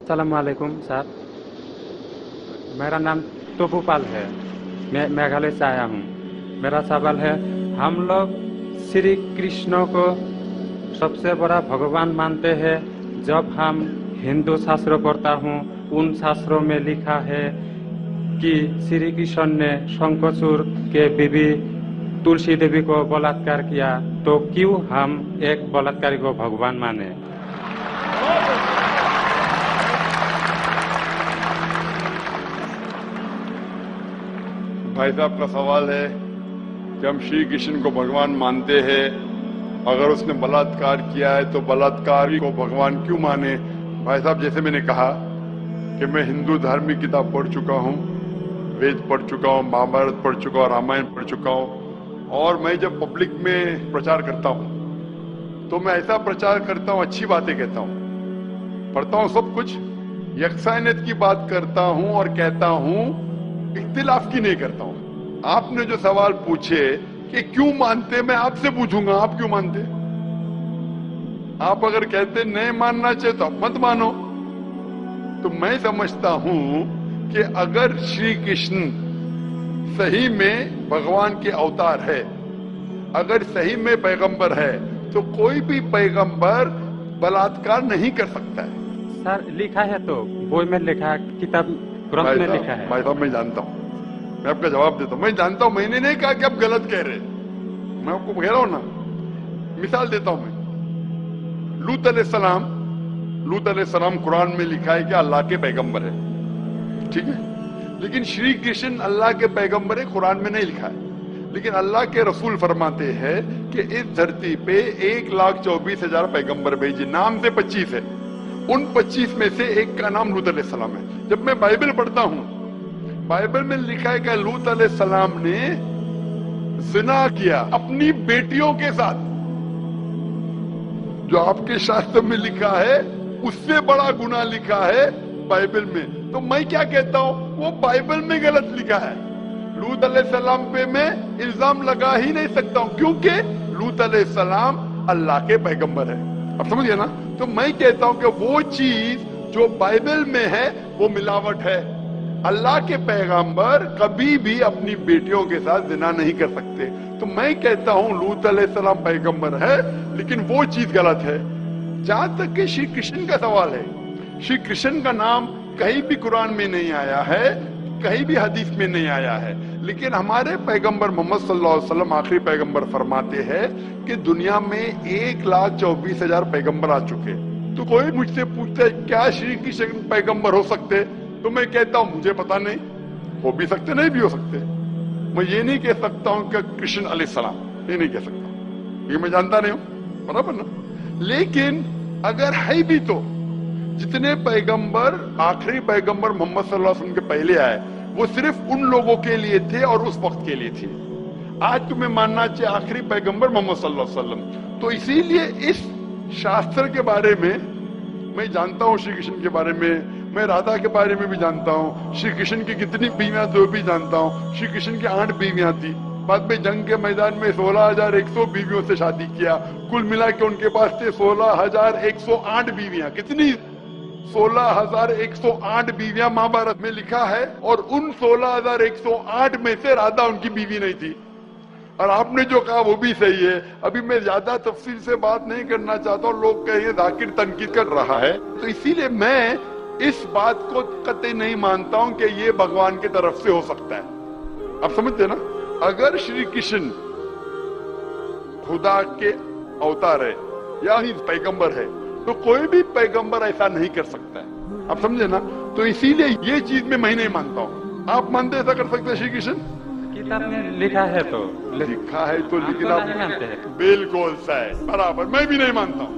अस्सलाम वालेकुम सर। मेरा नाम तोपूपाल है। मैं मेघालय से आया हूँ। मेरा सवाल है, हम लोग श्री कृष्ण को सबसे बड़ा भगवान मानते हैं। जब हम हिंदू शास्त्र पढ़ता हूँ, उन शास्त्रों में लिखा है कि श्री कृष्ण ने शंखचूड़ के बीवी तुलसी देवी को बलात्कार किया, तो क्यों हम एक बलात्कारी को भगवान माने? भाई साहब का सवाल है कि हम श्री कृष्ण को भगवान मानते हैं, अगर उसने बलात्कार किया है तो बलात्कारी को भगवान क्यों माने। भाई साहब, जैसे मैंने कहा कि मैं हिंदू धार्मिक किताब पढ़ चुका हूँ, वेद पढ़ चुका हूँ, महाभारत पढ़ चुका हूँ, रामायण पढ़ चुका हूँ, और मैं जब पब्लिक में प्रचार करता हूँ तो मैं ऐसा प्रचार करता हूँ, अच्छी बातें कहता हूँ, पढ़ता हूँ सब कुछ, यकसानियत की बात करता हूँ और कहता हूँ, इख्तिलाफ की नहीं करता हूँ। आपने जो सवाल पूछे कि क्यों मानते, मैं आपसे पूछूंगा आप क्यों मानते। आप अगर कहते नहीं मानना चाहिए तो आप मत मानो। तो मैं समझता हूं कि अगर श्री कृष्ण सही में भगवान के अवतार है, अगर सही में पैगंबर है, तो कोई भी पैगंबर बलात्कार नहीं कर सकता है। सर, लिखा है तो बोई में लिखा है, किताब ग्रंथ में लिखा है। भाई साहब, मैं जानता हूँ, मैं आपका जवाब देता हूँ, मैं जानता हूँ, मैंने नहीं कहा कि आप गलत कह रहे, मैं आपको कह रहा हूं ना। मिसाल देता हूं मैं, लूत अलैहिस्सलाम कुरान में लिखा है कि अल्लाह के पैगंबर है, ठीक है, लेकिन श्री कृष्ण अल्लाह के पैगंबर है, कुरान में नहीं लिखा है। लेकिन अल्लाह के रसूल फरमाते हैं कि इस धरती पे 1,24,000 पैगंबर भेजे, नाम से 25 है, उन 25 में से एक का नाम लूत अलैहिस्सलाम है। जब मैं बाइबल पढ़ता हूं, बाइबल में लिखा है कि लूत अलैहिस्सलाम ने जिना किया अपनी बेटियों के साथ, जो आपके शास्त्र में लिखा है उससे बड़ा गुनाह लिखा है बाइबल में। तो मैं क्या कहता हूं, वो बाइबल में गलत लिखा है। लूत अलैहिस्सलाम पे मैं इल्जाम लगा ही नहीं सकता हूं, क्योंकि लूत अलैहिस्सलाम अल्लाह के पैगंबर है। अब समझिए ना। तो मैं कहता हूं कि वो चीज जो बाइबल में है वो मिलावट है। अल्लाह के पैगंबर कभी भी अपनी बेटियों के साथ जिना नहीं कर सकते। तो मैं कहता हूं लूत अलैहिस्सलाम पैगंबर है, लेकिन वो चीज गलत है। जहां तक कि श्री कृष्ण का सवाल है, श्री कृष्ण का नाम कहीं भी कुरान में नहीं आया है, कहीं भी हदीस में नहीं आया है, लेकिन हमारे पैगंबर मोहम्मद सल्लल्लाहु अलैहि वसल्लम आखिरी पैगंबर फरमाते हैं कि दुनिया में 1,24,000 पैगंबर आ चुके। तो कोई मुझसे पूछता है क्या श्री कृष्ण पैगंबर हो सकते, तो मैं कहता हूं मुझे पता नहीं, हो भी सकते नहीं भी हो सकते। मैं ये नहीं कह सकता हूं कि कृष्ण अलैहिस्सलाम, ये नहीं कह सकता, ये मैं जानता नहीं हूं, बराबर ना। लेकिन अगर है भी तो जितने पैगंबर आखिरी पैगंबर मोहम्मद सल्लल्लाहु अलैहि वसल्लम के पहले आए, वो सिर्फ उन लोगों के लिए थे और उस वक्त के लिए थे। आज तुम्हें मानना चाहिए आखिरी पैगंबर मोहम्मद सल्लल्लाहु अलैहि वसल्लम। तो इसीलिए इस शास्त्र के बारे में मैं जानता हूं, श्री कृष्ण के बारे में, मैं राधा के बारे में भी जानता हूँ, श्री कृष्ण की कितनी बीवियां थी वो भी जानता हूँ। श्री कृष्ण की 8 बीवियां थी, बाद में जंग के मैदान में 16,100 बीवियों से शादी किया, कुल मिला के उनके पास थे 16,108 बीवियां। कितनी? 16,108 बीवियां महाभारत में लिखा है, और उन 16,108 में से राधा उनकी बीवी नहीं थी। और आपने जो कहा वो भी सही है। अभी मैं ज्यादा तफसील से बात नहीं करना चाहता हूँ, लोग कहेंगे जाकिर तनकीद कर रहा है, तो इसीलिए मैं इस बात को कतई नहीं मानता हूं कि ये भगवान की तरफ से हो सकता है। आप समझते ना। अगर श्री कृष्ण खुदा के अवतार है या ही पैगंबर है, तो कोई भी पैगंबर ऐसा नहीं कर सकता है। आप समझे ना। तो इसीलिए ये चीज में मैं नहीं मानता हूं। आप मानते ऐसा कर सकते हैं श्री कृष्ण? किताब में लिखा है तो लिखा है तो, लेकिन तो आप नहीं मानते हैं। बिल्कुल सही, बराबर। मैं भी नहीं मानता हूं,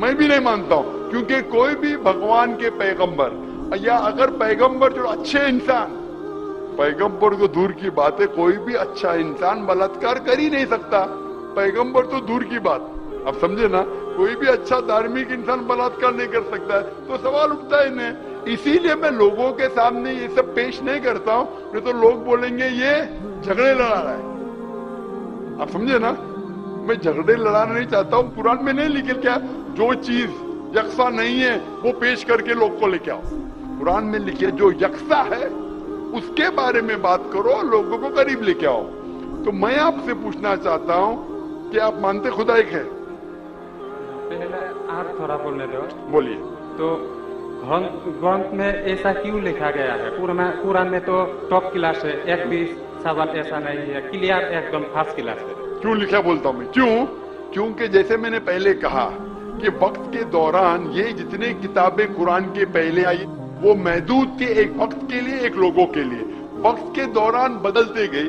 मैं भी नहीं मानता हूं, क्योंकि कोई भी भगवान के पैगंबर, या अगर पैगंबर जो अच्छे इंसान, पैगंबर तो दूर की बात है, कोई भी अच्छा इंसान बलात्कार कर ही नहीं सकता, पैगंबर तो दूर की बात। अब समझे ना। कोई भी अच्छा धार्मिक इंसान बलात्कार नहीं कर सकता है, तो सवाल उठता है इन्हें। इसीलिए मैं लोगों के सामने ये सब पेश नहीं करता हूं, नहीं तो लोग बोलेंगे ये झगड़े लड़ा रहा है। आप समझे ना। मैं झगड़े लड़ाना नहीं चाहता हूं, कुरान में नहीं लिखे क्या, जो चीज यकसा नहीं है वो पेश करके लोग को लेके आओ। कुरान में लिखे जो यकसा है उसके बारे में बात करो, लोगों को करीब लेके आओ। तो मैं आपसे पूछना चाहता हूँ कि आप मानते खुदा एक है? पहले और थोड़ा बोलने दो। बोलिए। तो ग्रंथ में ऐसा क्यों लिखा गया है? कुरान में तो टॉप क्लास है, एक भी सवाल ऐसा नहीं है, क्लियर एकदम फर्स्ट क्लास है। क्यों लिखा बोलता हूँ मैं, क्यों? क्योंकि जैसे मैंने पहले कहा कि वक्त के दौरान ये जितने किताबें कुरान के पहले आई वो महदूद थे, एक वक्त के लिए, एक लोगों के लिए। वक्त के दौरान बदलते गई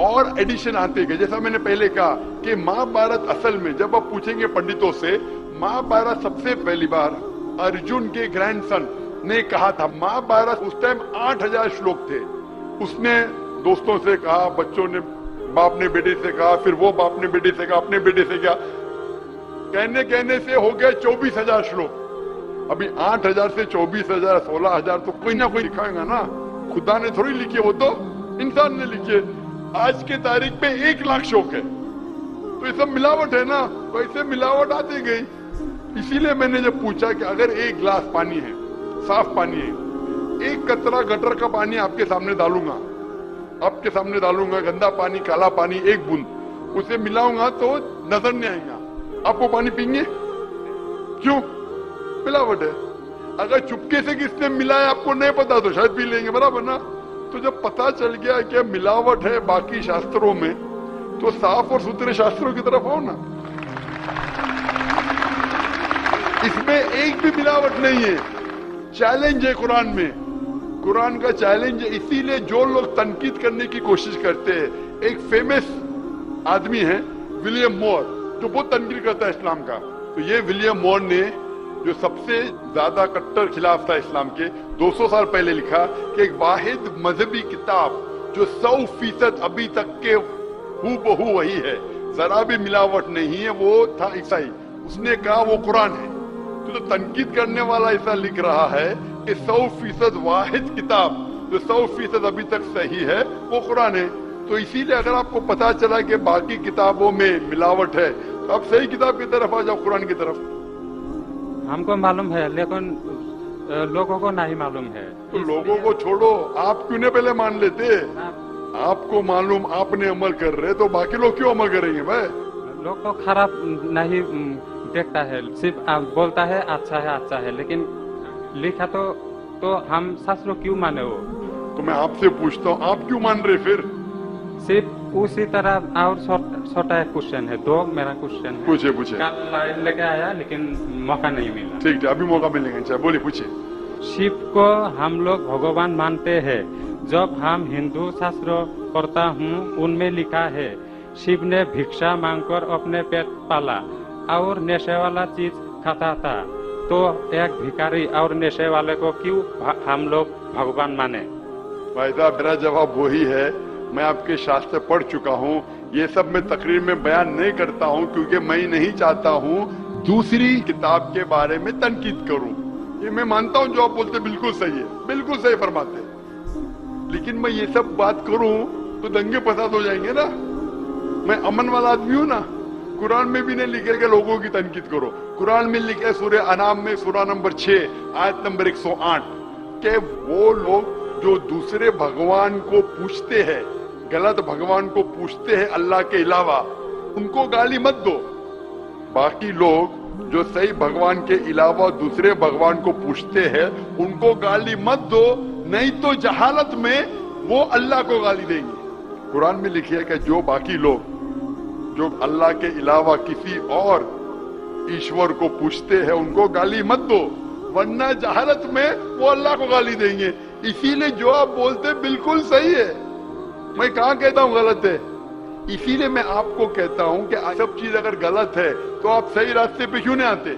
और एडिशन आते गए। जैसा मैंने पहले कहा कि महाभारत असल में जब आप पूछेंगे पंडितों से, महाभारत सबसे पहली बार अर्जुन के ग्रैंडसन ने कहा था। महाभारत उस टाइम 8000 श्लोक थे। उसने दोस्तों से कहा, बच्चों ने बाप ने बेटे से कहा, फिर वो बाप ने बेटे से कहा, अपने बेटे से कहा, कहने से हो गए 24,000 श्लोक। अभी 8000 से 24,000 16,000 तो कोई ना कोई लिखाएगा ना, खुदा ने थोड़ी लिखे, वो तो इंसान ने लिखे। आज के तारीख पे 1 लाख श्लोक है। तो ये सब मिलावट है ना, वैसे मिलावट आती गई। इसीलिए मैंने जब पूछा कि अगर 1 गिलास पानी है, साफ पानी है, 1 कतरा गटर का पानी आपके सामने डालूंगा, आपके सामने डालूंगा, गंदा पानी, काला पानी, 1 बूंद उसे मिलाऊंगा तो नजर नहीं आएगा। आप वो पानी पीएंगे? क्यों? मिलावट है। अगर चुपके से किसने मिलाया आपको नहीं पता तो शायद पी लेंगे, बराबर ना? तो जब पता चल गया कि मिलावट है बाकी शास्त्रों में, तो साफ और सुथरे शास्त्रों की तरफ आओ ना। इसमें एक भी मिलावट नहीं है। चैलेंज है कुरान में, कुरान का चैलेंज है। इसीलिए जो लोग तनकीद करने की कोशिश करते हैं, एक फेमस आदमी है विलियम मोर, जो बहुत तनकीद करता है इस्लाम का। तो ये विलियम मोर ने, जो सबसे ज्यादा कट्टर खिलाफ था इस्लाम के, 200 साल पहले लिखा कि एक वाहिद मजहबी किताब जो 100% अभी तक के हूबहू वही है, जरा भी मिलावट नहीं है, वो था ईसाई। उसने कहा वो कुरान है। तो तनकीद करने वाला ऐसा लिख रहा है कि 100% वाहिद किताब जो 100% अभी तक सही है वो कुरान है। तो इसीलिए अगर आपको पता चला कि बाकी किताबों में मिलावट है, तो आप सही किताब की तरफ आ जाओ, कुरान की तरफ। हमको मालूम है लेकिन लोगों को नहीं मालूम है। तो लोगों को छोड़ो, आप क्यों नहीं पहले मान लेते? आपको मालूम, आपने अमल कर रहे, तो बाकी लोग क्यों अमल करेंगे भाई? लोग को खराब नहीं देखता है, सिर्फ बोलता है अच्छा है, लेकिन लिखा तो हम शास्त्रों क्यों माने वो? तो मैं आपसे पूछता हूँ, आप क्यों मान रहे फिर? सिर्फ उसी तरह। और छोटा एक क्वेश्चन है, 2 मेरा क्वेश्चन है। पूछे लाइन लेके आया लेकिन मौका नहीं मिला। ठीक है, अभी मौका मिलेगा। अच्छा बोलिए, पूछिए। शिव को हम लोग भगवान मानते हैं। जब हम हिंदू शास्त्र पढ़ता हूँ, उनमें लिखा है शिव ने भिक्षा मांगकर अपने पेट पाला और नशे वाला चीज खाता था। तो एक भिखारी और नशे वाले को क्यों हम लोग भगवान माने? भाई साहब, मेरा जवाब वही है। मैं आपके शास्त्र पढ़ चुका हूँ। ये सब मैं तकरीर में बयान नहीं करता हूँ, क्योंकि मैं नहीं चाहता हूँ दूसरी किताब के बारे में तनकीद करूँ। ये मैं मानता हूँ जो आप बोलते बिल्कुल सही है, बिल्कुल सही फरमाते, लेकिन मैं ये सब बात करूँ तो दंगे फसाद हो जाएंगे ना। मैं अमन वाला आदमी हूँ ना। कुरान में भी नहीं लिखे कि लोगों की तनकीद करो। कुरान में लिखे सूरह अनाम में सूरह नंबर 6 आयत नंबर 108 के वो लोग जो दूसरे भगवान को पूछते हैं, गलत भगवान को पूछते हैं अल्लाह के अलावा, उनको गाली मत दो। बाकी लोग जो सही भगवान के अलावा दूसरे भगवान को पूछते हैं, उनको गाली मत दो, नहीं तो जहालत में वो अल्लाह को गाली देंगे। कुरान में लिखा है कि जो बाकी लोग जो अल्लाह के अलावा किसी और ईश्वर को पूछते हैं, उनको गाली मत दो, वरना जहालत में वो अल्लाह को गाली देंगे। इसीलिए जो आप बोलते बिल्कुल सही है। मैं कहाँ कहता हूँ गलत है? इसीलिए मैं आपको कहता हूँ कि सब चीज अगर गलत है तो आप सही रास्ते पे क्यों नहीं आते?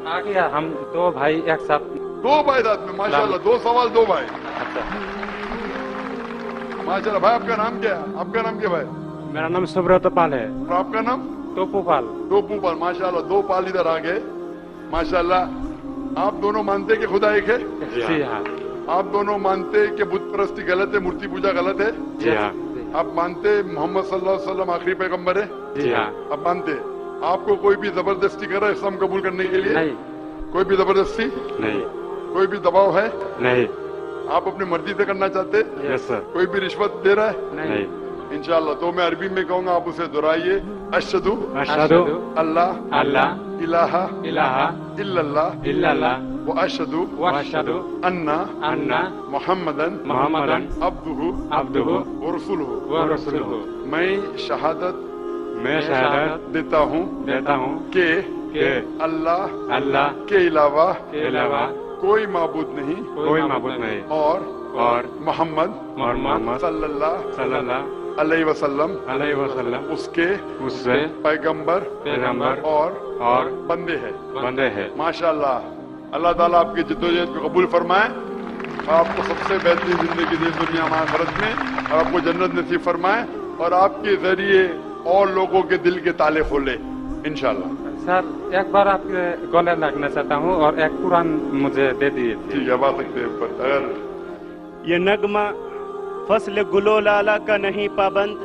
आ गया, हम 2 भाई एक साथ। 2 भाई साथ में, माशाल्लाह। 2 सवाल 2 भाई। अच्छा, माशाल्लाह। भाई आपका नाम क्या है? आपका नाम क्या भाई? मेरा नाम सुब्रत पाल है। और आपका नाम? टोपू पाल। टोपू पाल, माशाल्लाह। 2 पाल इधर आ गए, माशाल्लाह। आप दोनों मानते कि खुदा एक है? जी हाँ। आप दोनों मानते कि बुत परस्ती गलत है, मूर्ति पूजा गलत है? जी हाँ। आप मानते मोहम्मद सल्लल्लाहु अलैहि वसल्लम आखिरी पैगंबर है? जी हाँ। आप मानते? आपको कोई भी जबरदस्ती कर रहा है इस्लाम कबूल करने के लिए? नहीं। कोई भी जबरदस्ती, नहीं कोई भी दबाव है? नहीं। आप अपनी मर्जी से करना चाहते? Yes sir. कोई भी रिश्वत दे रहा है? नहीं। इंशाल्लाह। तो मैं अरबी में कहूंगा, आप उसे दोहराइए। अशहदु अशहदु अल्लाह अल्लाह इलाहा इलाहा इल्लल्लाह इल्लल्लाह व अशहदु व अशहदु अन्ना अन्ना मुहम्मदन मुहम्मदन अब्दुहु अब्दुहु व रसूलुहु। व रसूलुहु। मैं शहादत मैं शहादत देता हूँ देता हूँ कि कि अल्लाह अल्लाह के अलावा के अलावा कोई माबूद नहीं कोई माबूद नहीं और मोहम्मद मोहम्मद सल्लल्लाहु सल्लल्लाहु अलैहि वसल्लम अलैहि वसल्लम उसके उससे पैगंबर पैगंबर और बंदे हैं। बंदे हैं। माशाल्लाह। अल्लाह ताला आपकी जिद्दोजहद को कबूल फरमाए, आपको सबसे बेहतरीन जिंदगी दे दुनिया में आखिरत में, और आपको जन्नत नसीब फरमाए, और आपके जरिए और लोगों के दिल के ताले खोले इंशाल्लाह। सर एक बार आपके गले लगना चाहता हूँ और एक कुरान मुझे दे दिए थे। ठीक है, अब आ सकते हैं ऊपर। अगर ये नगमा फसल गुलो लाला का नहीं पाबंद,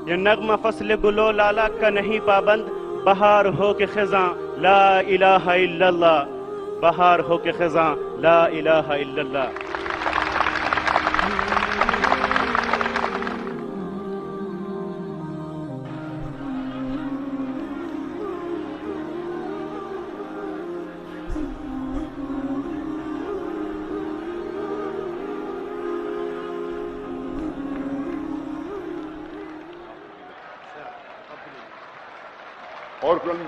ये नगमा फसल गुलो लाला का नहीं पाबंद, बहार हो के खिज़ां ला इलाहा इल्लल्लाह, बहार हो के खिज़ां ला इलाहा इल्लल्लाह। और कुरान में